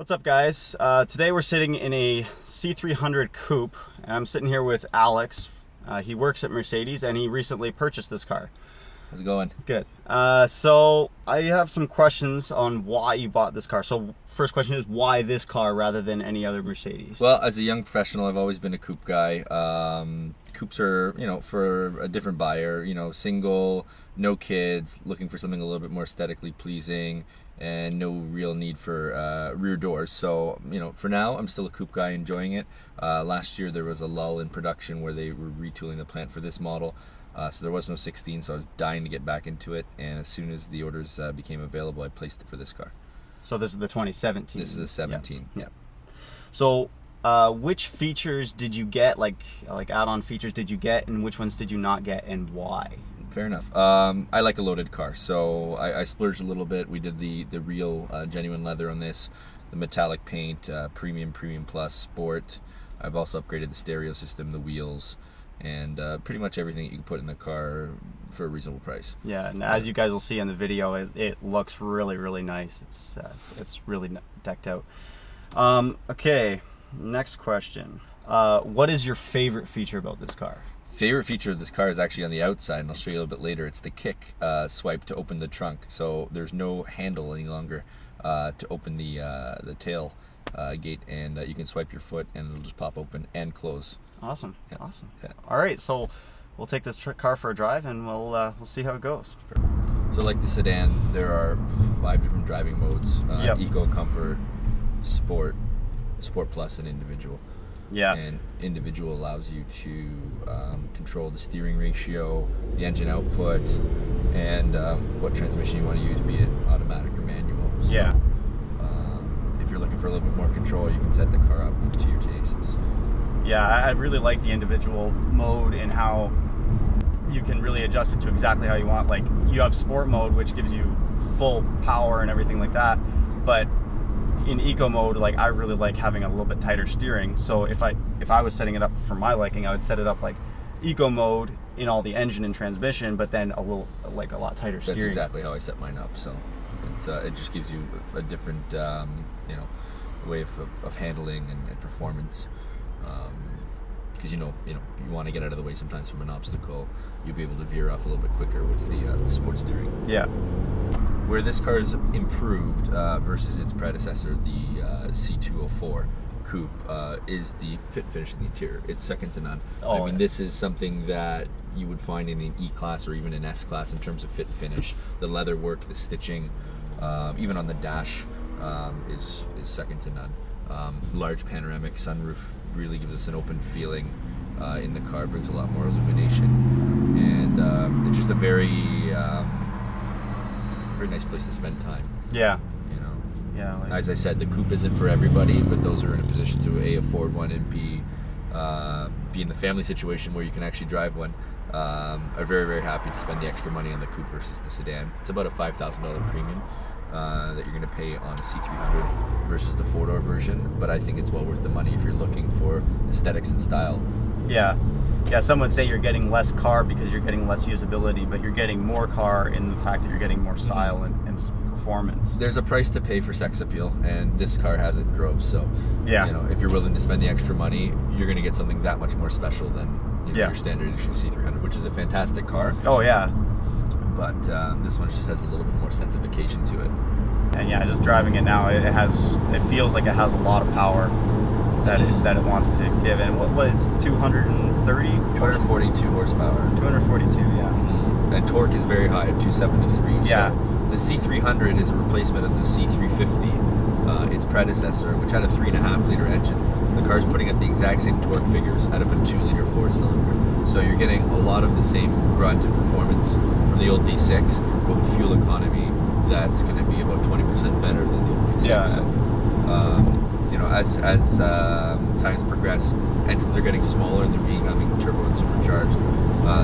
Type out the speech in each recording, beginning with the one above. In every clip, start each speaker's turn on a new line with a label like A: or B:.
A: What's up, guys? Today we're sitting in a C300 Coupe, and I'm sitting here with Alex. He works at Mercedes, and he recently purchased this car.
B: How's it going?
A: Good. So I have some questions on why you bought this car. So first question is, why this car rather than any other Mercedes?
B: Well, as a young professional, I've always been a coupe guy. Coupes are, for a different buyer, single, no kids, looking for something a little bit more aesthetically pleasing, and no real need for rear doors. So, for now, I'm still a coupe guy, enjoying it. Last year there was a lull in production where they were retooling the plant for this model. So there was no 16, so I was dying to get back into it, and as soon as the orders became available, I placed it for this car.
A: So this is the 2017?
B: This is a 17.
A: Yeah. So which features did you get, like add-on features did you get, and which ones did you not get, and why?
B: Fair enough. I like a loaded car, so I splurged a little bit. We did the real genuine leather on this, the metallic paint, premium plus, sport. I've also upgraded the stereo system, the wheels, and pretty much everything you can put in the car for a reasonable price.
A: Yeah, and as you guys will see in the video, it looks really nice. It's really decked out. Okay, next question. What is your favorite feature about this car?
B: Favorite feature of this car is actually on the outside, and I'll show you a little bit later. It's the kick swipe to open the trunk, so there's no handle any longer to open the tail gate, and you can swipe your foot and it'll just pop open and close.
A: Awesome.
B: Yeah.
A: Awesome.
B: Yeah.
A: All right, so we'll take this car for a drive, and we'll see how it goes.
B: So like the sedan, there are 5 different driving modes:
A: Yep.
B: Eco, Comfort, Sport, Sport Plus, and Individual.
A: Yeah.
B: And Individual allows you to control the steering ratio, the engine output, and what transmission you want to use, be it automatic or manual. So,
A: Yeah.
B: if you're looking for a little bit more control, you can set the car up to your tastes.
A: Yeah, I really like the individual mode and how you can really adjust it to exactly how you want. Like, you have sport mode, which gives you full power and everything like that, but in eco mode, like, I really like having a little bit tighter steering. So if I was setting it up for my liking, I would set it up like eco mode in all the engine and transmission, but then a lot tighter steering.
B: That's exactly how I set mine up. So it just gives you a different way of handling and performance. Because you want to get out of the way sometimes from an obstacle. You'll be able to veer off a little bit quicker with the sport steering.
A: Yeah.
B: Where this car is improved versus its predecessor, the C204 Coupe, is the fit finish in the interior. It's second to none.
A: Oh,
B: I mean, this is something that you would find in an E-Class or even an S-Class in terms of fit finish. The leather work, the stitching, even on the dash, is second to none. Large panoramic sunroof really gives us an open feeling in the car, brings a lot more illumination, and it's just a very nice place to spend time.
A: Yeah. Yeah.
B: As I said, the Coupe isn't for everybody, but those are in a position to A, afford one, and B, be in the family situation where you can actually drive one, are very happy to spend the extra money on the Coupe versus the sedan. It's about a $5,000 premium that you're going to pay on a C300 versus the 4-door version, but I think it's well worth the money if you're looking for aesthetics and style.
A: Yeah. Yeah, some would say you're getting less car because you're getting less usability, but you're getting more car in the fact that you're getting more style and performance.
B: There's a price to pay for sex appeal, and this car has it in droves. So,
A: yeah,
B: if you're willing to spend the extra money, you're going to get something that much more special than your standard issue C300, which is a fantastic car.
A: Oh yeah.
B: But this one just has a little bit more sensification to it.
A: And yeah, just driving it now, it feels like it has a lot of power that it wants to give. And what is
B: 242 horsepower.
A: 242, yeah.
B: Mm-hmm. And torque is very high at 273.
A: Yeah.
B: So the C300 is a replacement of the C350, its predecessor, which had a 3.5-liter engine. The car's putting up the exact same torque figures out of a 2-liter 4-cylinder. So you're getting a lot of the same grunt and performance from the old V6, but with fuel economy that's going to be about 20% better than the old V6.
A: Yeah.
B: So, as times progress, engines are getting smaller and they're becoming turbo and supercharged.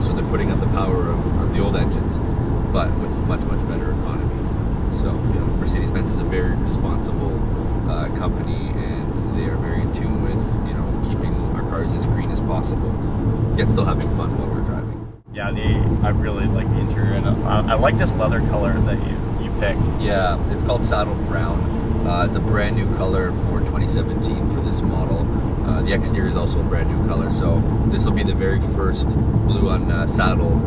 B: So they're putting up the power of the old engines, but with much better economy. So Mercedes-Benz is a very responsible company, and they are very in tune with keeping our cars as green as possible, yet still having fun while we're driving.
A: Yeah, I really like the interior, and I like this leather color that you picked.
B: Yeah, it's called saddle brown. It's a brand new color for 2017 for this model. The exterior is also a brand new color, so this will be the very first blue on saddle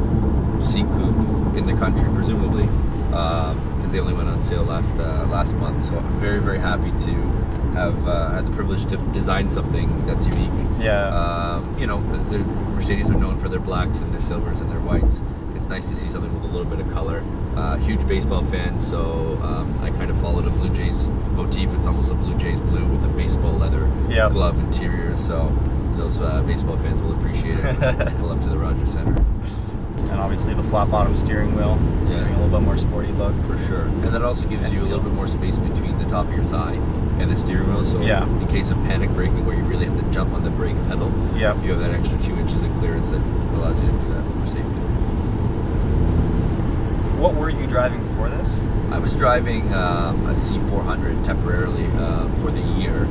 B: C Coupe in the country, presumably, because they only went on sale last month. So I'm very, very happy to have had the privilege to design something that's unique.
A: Yeah.
B: You know, the Mercedes are known for their blacks and their silvers and their whites. It's nice to see something with a little bit of color. Huge baseball fan, so I kind of followed a Blue Jays motif. It's almost a Blue Jays blue with a baseball leather glove interior, so those baseball fans will appreciate it. Pull up to the Rogers Center.
A: And obviously the flat bottom steering wheel, giving a little bit more sporty look.
B: For sure. And that also gives you a little bit more space between the top of your thigh and the steering wheel, so in case of panic braking where you really have to jump on the brake pedal, you have that extra 2 inches of clearance that allows you to do that more safely.
A: What were you driving before this?
B: I was driving a C300 temporarily for the year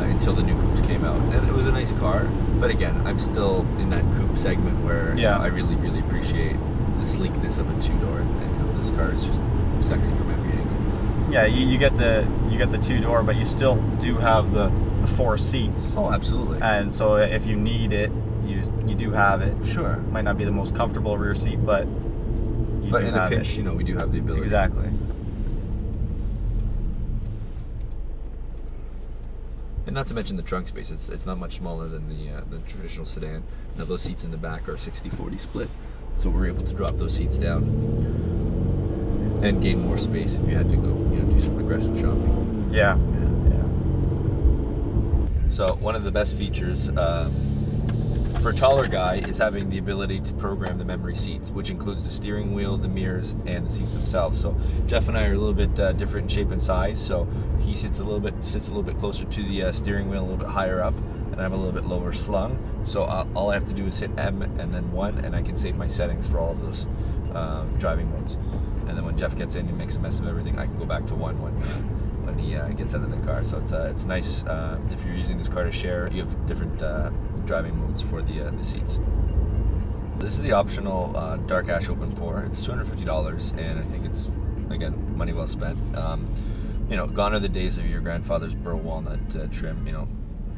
B: until the new Coupes came out, and it was a nice car. But again, I'm still in that Coupe segment where I really, really appreciate the sleekness of a two-door, and you know, this car is just sexy from every angle.
A: Yeah, you get the two-door, but you still do have the 4 seats.
B: Oh, absolutely.
A: And so if you need it, you do have it.
B: Sure.
A: Might not be the most comfortable rear seat, but
B: in a pinch, you know, we do have the ability.
A: Exactly.
B: And not to mention the trunk space. It's not much smaller than the traditional sedan. Now those seats in the back are 60-40 split, so we're able to drop those seats down and gain more space if you had to go, you know, do some aggressive shopping.
A: Yeah.
B: So one of the best features for a taller guy is having the ability to program the memory seats, which includes the steering wheel, the mirrors, and the seats themselves. So Jeff and I are a little bit different in shape and size. So he sits a little bit closer to the steering wheel, a little bit higher up, and I'm a little bit lower slung. So all I have to do is hit M and then 1, and I can save my settings for all of those driving modes. And then when Jeff gets in and makes a mess of everything, I can go back to 1 when he gets out of the car. So it's nice if you're using this car to share. You have different driving modes for the seats. This is the optional dark ash open pour. It's $250, and I think it's, again, money well spent. You know, gone are the days of your grandfather's burl walnut trim. You know,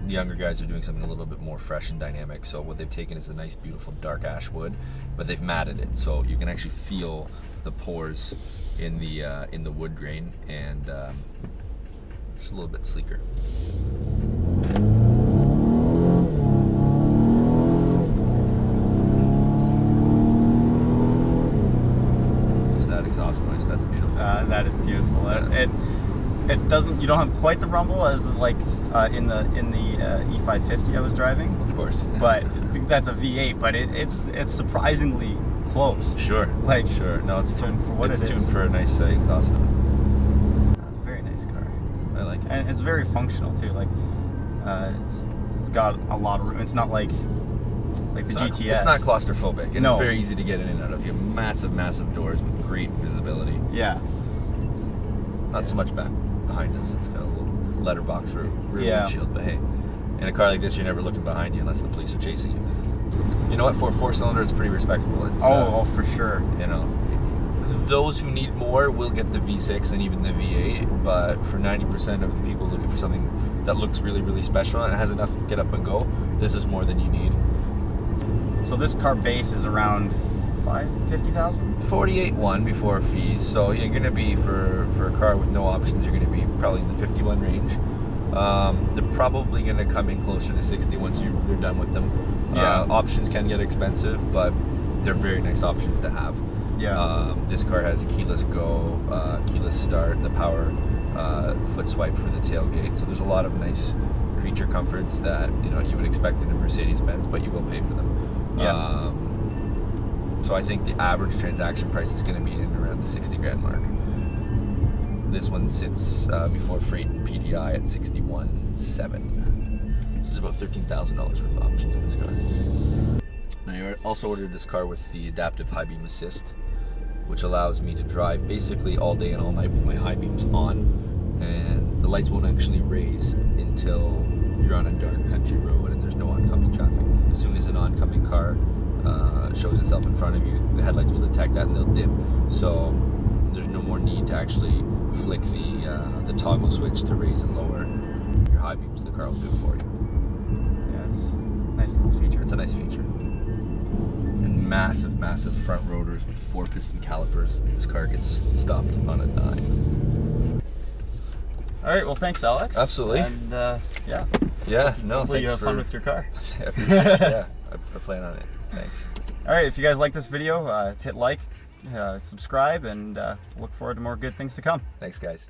B: the younger guys are doing something a little bit more fresh and dynamic. So what they've taken is a nice, beautiful dark ash wood, but they've matted it, so you can actually feel the pores in the wood grain, and just a little bit sleeker. It's that exhaust noise. That's beautiful.
A: That is beautiful. It doesn't. You don't have quite the rumble as like in the E550 I was driving.
B: Of course.
A: But I think that's a V8. But it's surprisingly close.
B: Sure.
A: Like
B: sure. No, it's tuned for what
A: it's
B: tuned for a nice exhaust note.
A: Very nice car.
B: I like it.
A: And it's very functional too. Like it's got a lot of room. It's not like the GTS.
B: It's not claustrophobic, and it's very easy to get in and out of. You have massive doors with great visibility.
A: Yeah.
B: Not so much back behind us. It's got a little letterbox for rear windshield, but hey, in a car like this, you're never looking behind you unless the police are chasing you. You know what? For a 4-cylinder, it's pretty respectable. It's,
A: for sure.
B: You know, those who need more will get the V6 and even the V8, but for 90% of the people looking for something that looks really, really special and has enough get up and go, this is more than you need.
A: So this car base is around 50,000?
B: 48.1 before fees. So you're going to be, for a car with no options, you're going to be probably in the 51 range. They're probably going to come in closer to 60 once you're done with them. Options can get expensive, but they're very nice options to have. This car has keyless go, keyless start, the power foot swipe for the tailgate. So there's a lot of nice creature comforts that you would expect in a Mercedes-Benz, but you will pay for them. So I think the average transaction price is going to be in around the 60 grand mark. This one sits before freight and PDI at 61.7. So there's about $13,000 worth of options in this car. Now, I also ordered this car with the adaptive high beam assist, which allows me to drive basically all day and all night with my high beams on, and the lights won't actually raise until you're on a dark country road and there's no oncoming traffic. As soon as an oncoming car shows itself in front of you, the headlights will detect that and they'll dim. So there's no more need to actually flick the the toggle switch to raise and lower your high beams. The car will do it for you.
A: Yeah, it's a nice little feature.
B: It's a nice feature. And massive, massive front rotors with 4 piston calipers. This car gets stopped on a dime.
A: All right, well, thanks, Alex.
B: Absolutely.
A: And yeah.
B: Yeah, no,
A: Hopefully you
B: thanks
A: have fun with your car.
B: I appreciate it. Yeah, I plan on it. Thanks.
A: All right, if you guys like this video, hit like, subscribe, and look forward to more good things to come.
B: Thanks, guys.